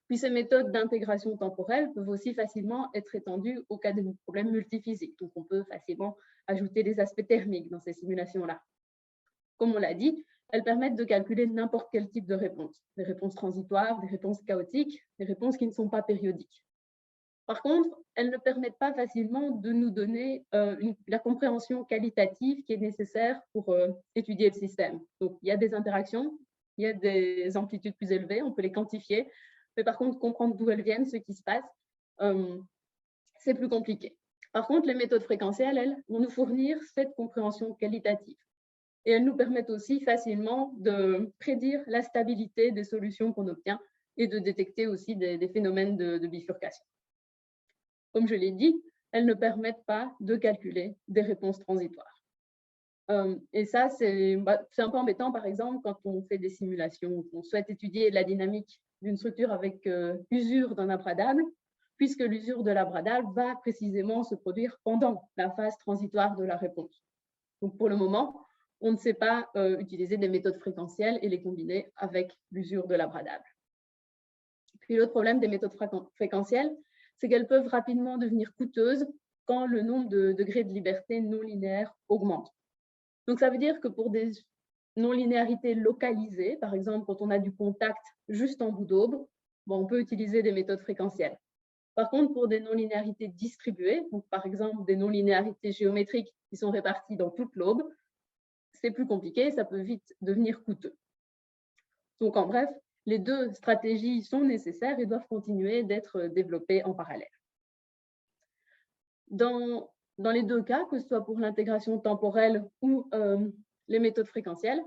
Puis ces méthodes d'intégration temporelle peuvent aussi facilement être étendues au cas de problèmes multiphysiques. Donc, on peut facilement ajouter des aspects thermiques dans ces simulations-là. Comme on l'a dit, elles permettent de calculer n'importe quel type de réponse. Des réponses transitoires, des réponses chaotiques, des réponses qui ne sont pas périodiques. Par contre, elles ne permettent pas facilement de nous donner la compréhension qualitative qui est nécessaire pour étudier le système. Donc, il y a des interactions, il y a des amplitudes plus élevées, on peut les quantifier, mais par contre, comprendre d'où elles viennent, ce qui se passe, c'est plus compliqué. Par contre, les méthodes fréquentielles, elles, vont nous fournir cette compréhension qualitative. Et elles nous permettent aussi facilement de prédire la stabilité des solutions qu'on obtient et de détecter aussi des phénomènes de bifurcation. Comme je l'ai dit, elles ne permettent pas de calculer des réponses transitoires. Et ça, c'est un peu embêtant, par exemple, quand on fait des simulations, qu'on souhaite étudier la dynamique d'une structure avec usure d'un abradable, puisque l'usure de l'abradable va précisément se produire pendant la phase transitoire de la réponse. Donc, pour le moment, on ne sait pas utiliser des méthodes fréquentielles et les combiner avec l'usure de l'abradable. Puis, l'autre problème des méthodes fréquentielles, c'est qu'elles peuvent rapidement devenir coûteuses quand le nombre de degrés de liberté non linéaire augmente. Donc, ça veut dire que pour des non-linéarités localisées, par exemple, quand on a du contact juste en bout d'aube, on peut utiliser des méthodes fréquentielles. Par contre, pour des non-linéarités distribuées, donc par exemple des non-linéarités géométriques qui sont réparties dans toute l'aube, c'est plus compliqué, ça peut vite devenir coûteux. Donc, en bref, les deux stratégies sont nécessaires et doivent continuer d'être développées en parallèle. Dans les deux cas, que ce soit pour l'intégration temporelle ou les méthodes fréquentielles,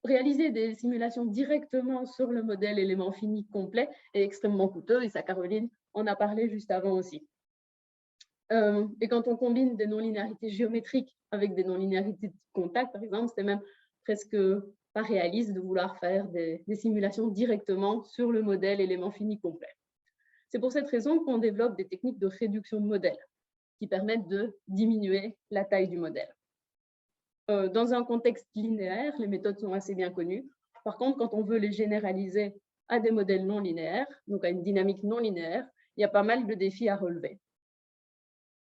réaliser des simulations directement sur le modèle élément fini complet est extrêmement coûteux, et ça, Caroline en a parlé juste avant aussi. Et quand on combine des non-linéarités géométriques avec des non-linéarités de contact, par exemple, c'est même presque pas réaliste de vouloir faire des simulations directement sur le modèle élément fini complet. C'est pour cette raison qu'on développe des techniques de réduction de modèle, qui permettent de diminuer la taille du modèle. Dans un contexte linéaire, les méthodes sont assez bien connues. Par contre, quand on veut les généraliser à des modèles non linéaires, donc à une dynamique non linéaire, il y a pas mal de défis à relever.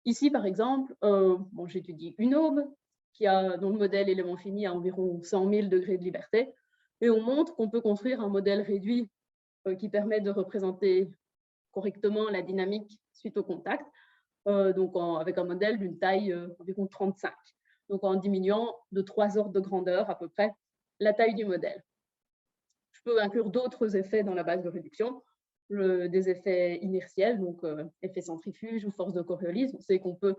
Ici, par exemple, j'étudie une aube dont le modèle élément fini a environ 100 000 degrés de liberté, et on montre qu'on peut construire un modèle réduit qui permet de représenter correctement la dynamique suite au contact, avec un modèle d'une taille environ 35, donc en diminuant de 3 ordres de grandeur à peu près la taille du modèle. Je peux inclure d'autres effets dans la base de réduction, des effets inertiels, donc effet centrifuge ou force de Coriolis. On sait qu'on peut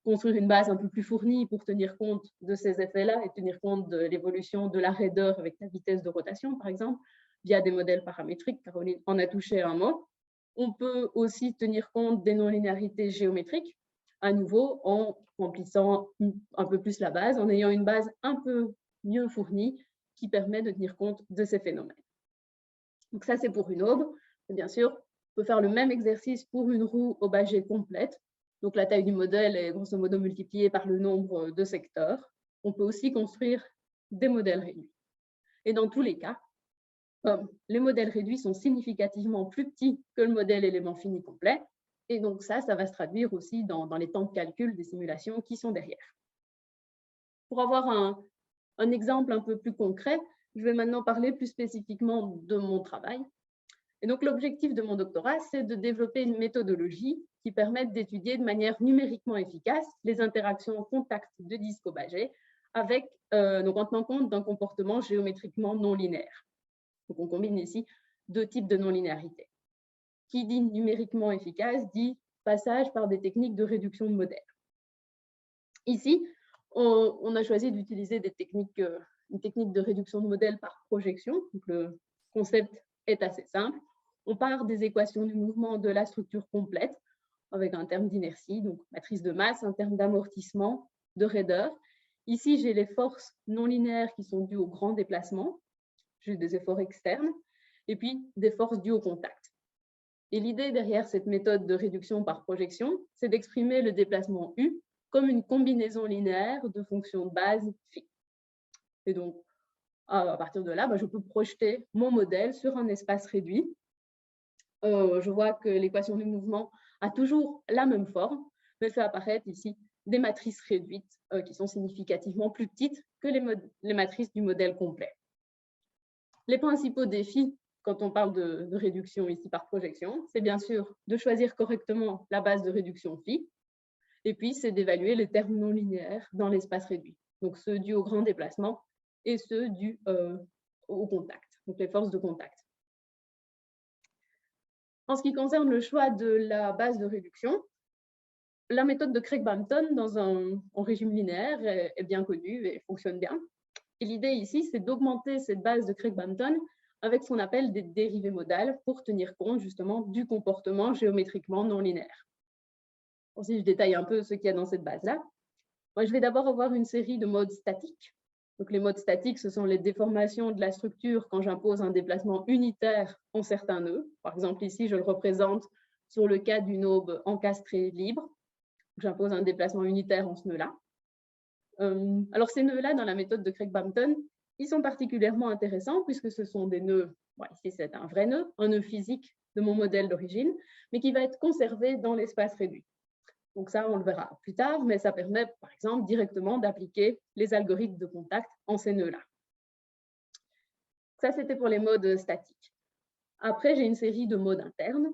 construire une base un peu plus fournie pour tenir compte de ces effets-là et tenir compte de l'évolution de la raideur avec la vitesse de rotation, par exemple, via des modèles paramétriques. Caroline en a touché un mot. On peut aussi tenir compte des non-linéarités géométriques, à nouveau en remplissant un peu plus la base, en ayant une base un peu mieux fournie qui permet de tenir compte de ces phénomènes. Donc ça, c'est pour une aube. Et bien sûr, on peut faire le même exercice pour une roue Aubaget complète. Donc la taille du modèle est grosso modo multipliée par le nombre de secteurs. On peut aussi construire des modèles réduits. Et dans tous les cas, les modèles réduits sont significativement plus petits que le modèle élément fini complet. Et donc ça va se traduire aussi dans les temps de calcul des simulations qui sont derrière. Pour avoir un exemple un peu plus concret, je vais maintenant parler plus spécifiquement de mon travail. Et donc, l'objectif de mon doctorat, c'est de développer une méthodologie qui permette d'étudier de manière numériquement efficace les interactions en contact de disques Aubaget en tenant compte d'un comportement géométriquement non linéaire. Donc, on combine ici deux types de non-linéarité. Qui dit numériquement efficace dit passage par des techniques de réduction de modèles. Ici, on a choisi d'utiliser une technique de réduction de modèle par projection. Donc, le concept est assez simple. On part des équations du mouvement de la structure complète avec un terme d'inertie, donc matrice de masse, un terme d'amortissement, de raideur. Ici, j'ai les forces non linéaires qui sont dues au grand déplacement, j'ai des efforts externes, et puis des forces dues au contact. Et l'idée derrière cette méthode de réduction par projection, c'est d'exprimer le déplacement U comme une combinaison linéaire de fonctions de base phi. Et donc, à partir de là, je peux projeter mon modèle sur un espace réduit. Je vois que l'équation du mouvement a toujours la même forme, mais fait apparaître ici des matrices réduites qui sont significativement plus petites que les matrices du modèle complet. Les principaux défis, quand on parle de réduction ici par projection, c'est bien sûr de choisir correctement la base de réduction phi, et puis c'est d'évaluer les termes non linéaires dans l'espace réduit, donc ceux dus au grand déplacement et ceux dus au contact, donc les forces de contact. En ce qui concerne le choix de la base de réduction, la méthode de Craig-Bampton en régime linéaire est bien connue et fonctionne bien. Et l'idée ici, c'est d'augmenter cette base de Craig-Bampton avec ce qu'on appelle des dérivées modales pour tenir compte justement du comportement géométriquement non linéaire. Si je détaille un peu ce qu'il y a dans cette base-là, je vais d'abord avoir une série de modes statiques. Donc, les modes statiques, ce sont les déformations de la structure quand j'impose un déplacement unitaire en certains nœuds. Par exemple, ici, je le représente sur le cas d'une aube encastrée libre. J'impose un déplacement unitaire en ce nœud-là. Alors, ces nœuds-là, dans la méthode de Craig-Bampton, ils sont particulièrement intéressants puisque ce sont des nœuds, ici c'est un vrai nœud, un nœud physique de mon modèle d'origine, mais qui va être conservé dans l'espace réduit. Donc ça, on le verra plus tard, mais ça permet, par exemple, directement d'appliquer les algorithmes de contact en ces nœuds-là. Ça, c'était pour les modes statiques. Après, j'ai une série de modes internes,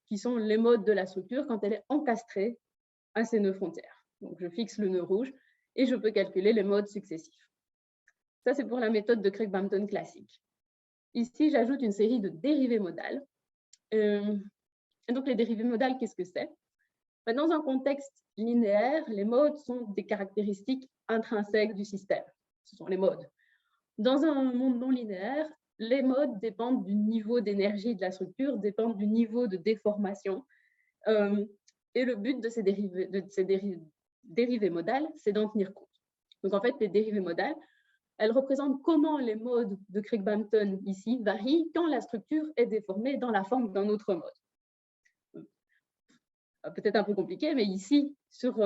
qui sont les modes de la structure quand elle est encastrée à ces nœuds frontières. Donc, je fixe le nœud rouge et je peux calculer les modes successifs. Ça, c'est pour la méthode de Craig-Bampton classique. Ici, j'ajoute une série de dérivées modales. Et donc, les dérivées modales, qu'est-ce que c'est? Dans un contexte linéaire, les modes sont des caractéristiques intrinsèques du système. Ce sont les modes. Dans un monde non linéaire, les modes dépendent du niveau d'énergie de la structure, dépendent du niveau de déformation. Et le but de ces dérivées modales, c'est d'en tenir compte. Donc, en fait, les dérivées modales, elles représentent comment les modes de Craig-Bampton ici varient quand la structure est déformée dans la forme d'un autre mode. peut-être un peu compliqué, mais ici, sur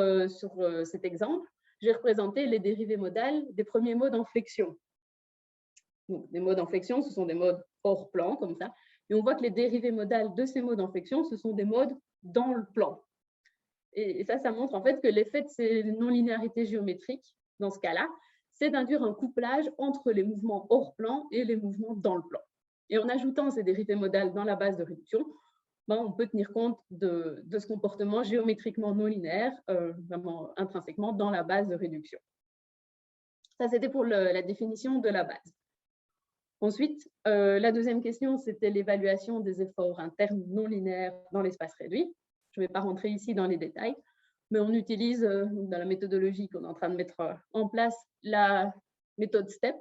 cet exemple, j'ai représenté les dérivées modales des premiers modes en flexion. Donc, des modes en flexion, ce sont des modes hors plan, comme ça. Et on voit que les dérivées modales de ces modes en flexion, ce sont des modes dans le plan. Et ça montre en fait que l'effet de ces non-linéarités géométriques, dans ce cas-là, c'est d'induire un couplage entre les mouvements hors plan et les mouvements dans le plan. Et en ajoutant ces dérivées modales dans la base de réduction, on peut tenir compte de ce comportement géométriquement non linéaire, vraiment intrinsèquement dans la base de réduction. Ça, c'était pour la définition de la base. Ensuite, la deuxième question, c'était l'évaluation des efforts internes non linéaires dans l'espace réduit. Je ne vais pas rentrer ici dans les détails, mais on utilise dans la méthodologie qu'on est en train de mettre en place la méthode STEP.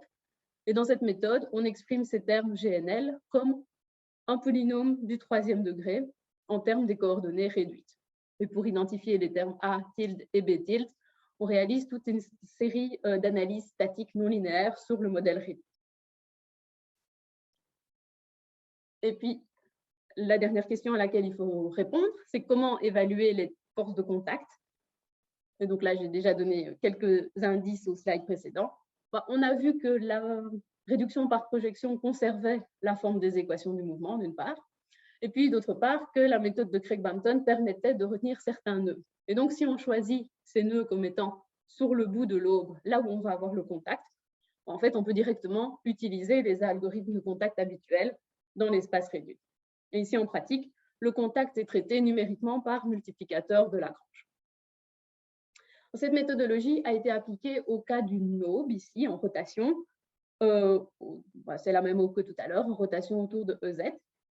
Et dans cette méthode, on exprime ces termes GNL comme un polynôme du troisième degré en termes des coordonnées réduites. Et pour identifier les termes A tilde et B tilde, on réalise toute une série d'analyses statiques non linéaires sur le modèle réduit. Et puis, la dernière question à laquelle il faut répondre, c'est comment évaluer les forces de contact. Et donc là, j'ai déjà donné quelques indices au slide précédent. On a vu que la réduction par projection conservait la forme des équations du mouvement, d'une part, et puis d'autre part, que la méthode de Craig-Bampton permettait de retenir certains nœuds. Et donc, si on choisit ces nœuds comme étant sur le bout de l'aube, là où on va avoir le contact, en fait, on peut directement utiliser les algorithmes de contact habituels dans l'espace réduit. Et ici, en pratique, le contact est traité numériquement par multiplicateur de Lagrange. Cette méthodologie a été appliquée au cas d'une aube, ici, en rotation. C'est la même aube que tout à l'heure, en rotation autour de EZ.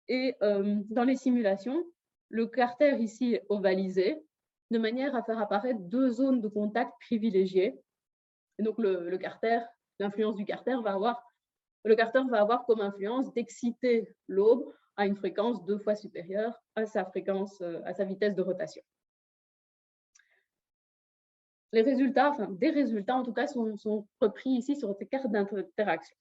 Et dans les simulations, le carter ici est ovalisé, de manière à faire apparaître deux zones de contact privilégiées. Et donc, l'influence du carter va avoir comme influence d'exciter l'aube à une fréquence 2 fois supérieure à sa vitesse de rotation. Des résultats en tout cas, sont repris ici sur ces cartes d'interaction.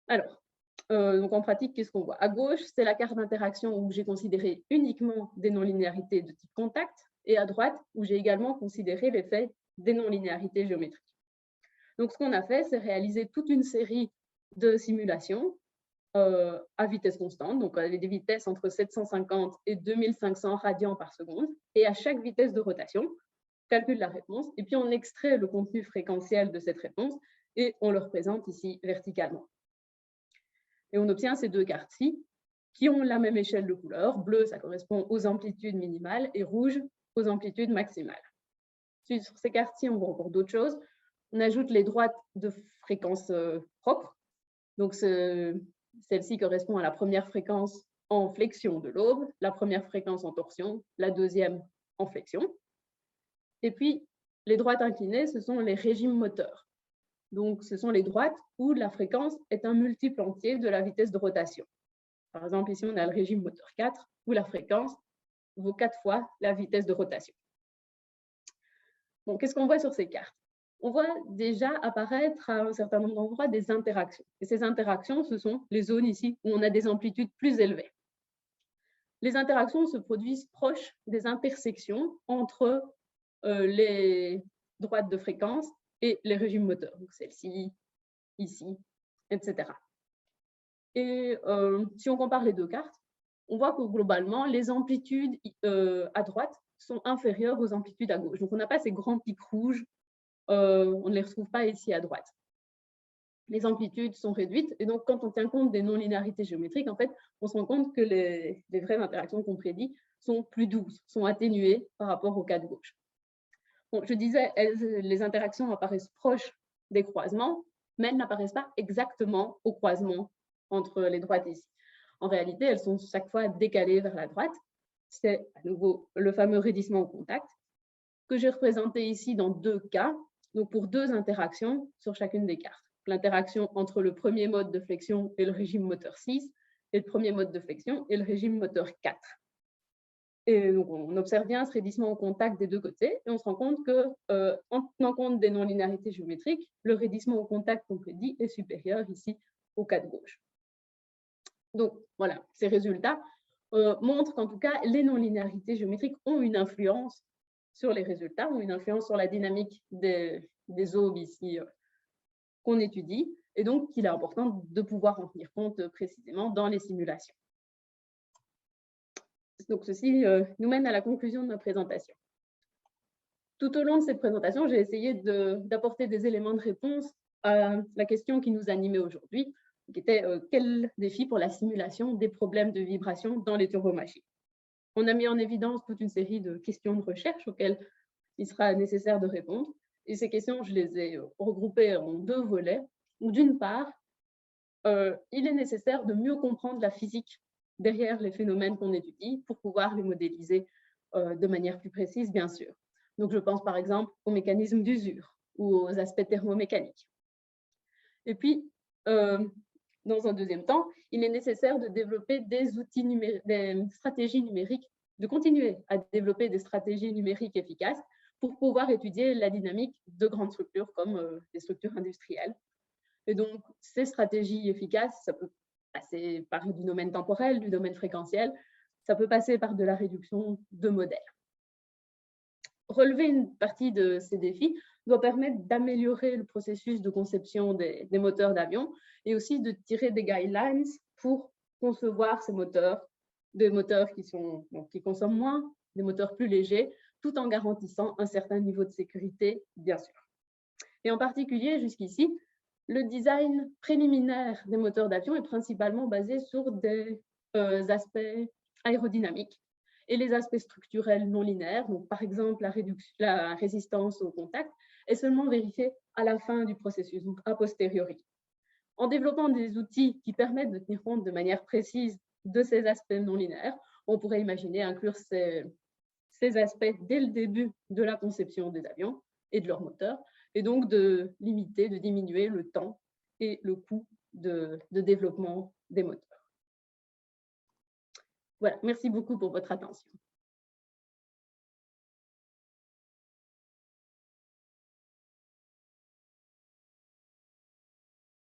Alors, donc en pratique, qu'est-ce qu'on voit? À gauche, c'est la carte d'interaction où j'ai considéré uniquement des non-linéarités de type contact, et à droite, où j'ai également considéré l'effet des non-linéarités géométriques. Donc, ce qu'on a fait, c'est réaliser toute une série de simulations à vitesse constante, donc avec des vitesses entre 750 et 2500 radians par seconde, et à chaque vitesse de rotation, on calcule la réponse, et puis on extrait le contenu fréquentiel de cette réponse, et on le représente ici verticalement. Et on obtient ces deux cartes-ci, qui ont la même échelle de couleurs. Bleu, ça correspond aux amplitudes minimales, et rouge, aux amplitudes maximales. Ensuite, sur ces cartes-ci, on voit encore d'autres choses. On ajoute les droites de fréquence propre. Donc, celle-ci correspond à la première fréquence en flexion de l'aube, la première fréquence en torsion, la deuxième en flexion. Et puis, les droites inclinées, ce sont les régimes moteurs. Donc, ce sont les droites où la fréquence est un multiple entier de la vitesse de rotation. Par exemple, ici, on a le régime moteur 4, où la fréquence vaut 4 fois la vitesse de rotation. Bon, qu'est-ce qu'on voit sur ces cartes? On voit déjà apparaître à un certain nombre d'endroits des interactions. Et ces interactions, ce sont les zones ici où on a des amplitudes plus élevées. Les interactions se produisent proches des intersections entre les droites de fréquence et les régimes moteurs. Donc celle-ci, ici, etc. Et si on compare les deux cartes, on voit que globalement, les amplitudes à droite sont inférieures aux amplitudes à gauche. Donc on n'a pas ces grands pics rouges. On ne les retrouve pas ici à droite. Les amplitudes sont réduites, et donc quand on tient compte des non-linéarités géométriques, en fait, on se rend compte que les vraies interactions qu'on prédit sont plus douces, sont atténuées par rapport au cas de gauche. Bon, je disais, les interactions apparaissent proches des croisements, mais elles n'apparaissent pas exactement au croisement entre les droites ici. En réalité, elles sont chaque fois décalées vers la droite. C'est à nouveau le fameux raidissement au contact, que j'ai représenté ici dans deux cas, donc pour deux interactions sur chacune des cartes. L'interaction entre le premier mode de flexion et le régime moteur 6, et le premier mode de flexion et le régime moteur 4. Et donc, on observe bien ce raidissement au contact des deux côtés, et on se rend compte qu'en tenant compte des non-linéarités géométriques, le raidissement au contact qu'on prédit est supérieur ici au cas de gauche. Donc, voilà, ces résultats montre qu'en tout cas, les non-linéarités géométriques ont une influence sur les résultats, ont une influence sur la dynamique des aubes ici qu'on étudie, et donc qu'il est important de pouvoir en tenir compte précisément dans les simulations. Donc ceci nous mène à la conclusion de ma présentation. Tout au long de cette présentation, j'ai essayé d'apporter des éléments de réponse à la question qui nous animait aujourd'hui, qui était quel défi pour la simulation des problèmes de vibration dans les turbomachines. On a mis en évidence toute une série de questions de recherche auxquelles il sera nécessaire de répondre. Et ces questions, je les ai regroupées en deux volets. D'une part, il est nécessaire de mieux comprendre la physique derrière les phénomènes qu'on étudie pour pouvoir les modéliser de manière plus précise, bien sûr. Donc, je pense par exemple aux mécanismes d'usure ou aux aspects thermomécaniques. Et puis, dans un deuxième temps, il est nécessaire de développer des outils des stratégies numériques, de continuer à développer des stratégies numériques efficaces pour pouvoir étudier la dynamique de grandes structures comme les structures industrielles. Et donc, ces stratégies efficaces, ça peut passer par du domaine temporel, du domaine fréquentiel, ça peut passer par de la réduction de modèles. Relever une partie de ces défis doit permettre d'améliorer le processus de conception des moteurs d'avion et aussi de tirer des guidelines pour concevoir ces moteurs, des moteurs qui consomment moins, des moteurs plus légers, tout en garantissant un certain niveau de sécurité, bien sûr. Et en particulier, jusqu'ici, le design préliminaire des moteurs d'avion est principalement basé sur des aspects aérodynamiques et les aspects structurels non linéaires, donc par exemple la résistance au contact, est seulement vérifiée à la fin du processus, donc a posteriori. En développant des outils qui permettent de tenir compte de manière précise de ces aspects non linéaires, on pourrait imaginer inclure ces aspects dès le début de la conception des avions et de leurs moteurs, et donc de limiter, de diminuer le temps et le coût de développement des moteurs. Voilà, merci beaucoup pour votre attention.